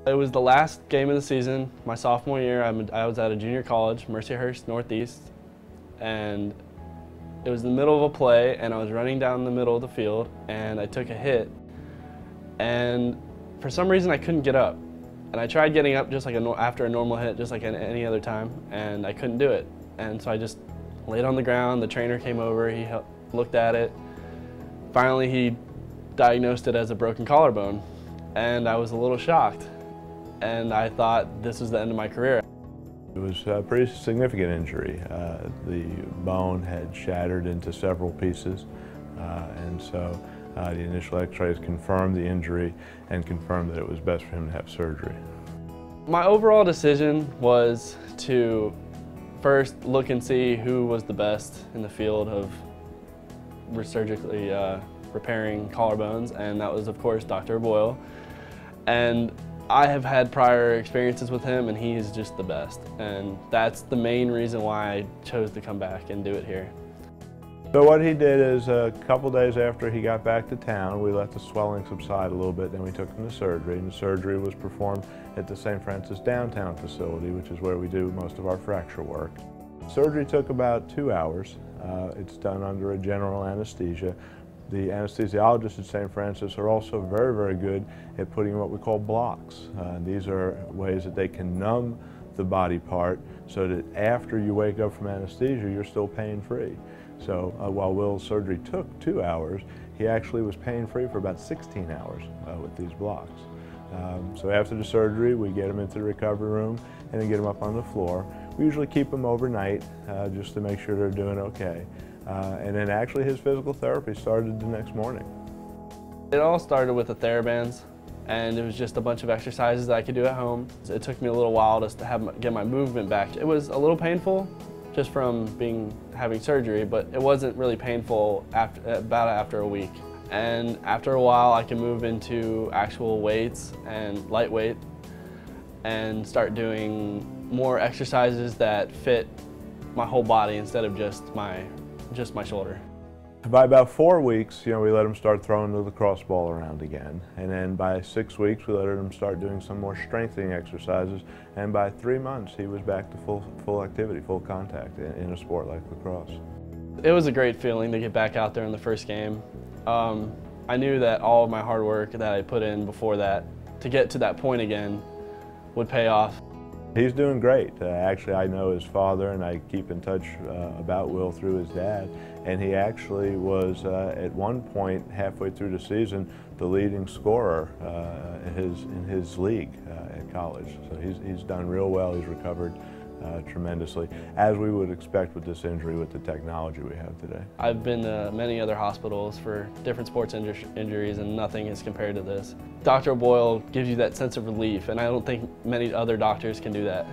It was the last game of the season, my sophomore year. I was at a junior college, Mercyhurst North East, and it was the middle of a play, and I was running down the middle of the field, and I took a hit, and for some reason I couldn't get up. And I tried getting up just like after a normal hit, just like any other time, and I couldn't do it. And so I just laid on the ground. The trainer came over, he looked at it. Finally, he diagnosed it as a broken collarbone, and I was a little shocked. And I thought this was the end of my career. It was a pretty significant injury. The bone had shattered into several pieces, and so the initial x-rays confirmed the injury and confirmed that it was best for him to have surgery. My overall decision was to first look and see who was the best in the field of surgically repairing collarbones, and that was, of course, Dr. Boyle. And I have had prior experiences with him, and he is just the best. And that's the main reason why I chose to come back and do it here. So what he did is a couple days after he got back to town, we let the swelling subside a little bit, then we took him to surgery, and the surgery was performed at the St. Francis downtown facility, which is where we do most of our fracture work. Surgery took about 2 hours. It's done under a general anesthesia. The anesthesiologists at St. Francis are also very, very good at putting what we call blocks. These are ways that they can numb the body part so that after you wake up from anesthesia, you're still pain-free. So while Will's surgery took 2 hours, he actually was pain-free for about 16 hours with these blocks. So after the surgery, we get him into the recovery room and then get him up on the floor. We usually keep him overnight just to make sure they're doing okay. And then actually his physical therapy started the next morning. It all started with the TheraBands, and it was just a bunch of exercises that I could do at home. It took me a little while just to get my movement back. It was a little painful just from having surgery, but it wasn't really painful after a week. And after a while, I can move into actual weights and lightweight and start doing more exercises that fit my whole body instead of just my shoulder. By about 4 weeks, we let him start throwing the lacrosse ball around again. And then by 6 weeks, we let him start doing some more strengthening exercises. And by 3 months, he was back to full activity, full contact in a sport like lacrosse. It was a great feeling to get back out there in the first game. I knew that all of my hard work that I put in before that, to get to that point again, would pay off. He's doing great. Actually, I know his father, and I keep in touch about Will through his dad. And he actually was, at one point, halfway through the season, the leading scorer in his league at college. So he's done real well. He's recovered tremendously, as we would expect with this injury with the technology we have today. I've been to many other hospitals for different sports injuries, and nothing is compared to this. Dr. Boyle gives you that sense of relief, and I don't think many other doctors can do that.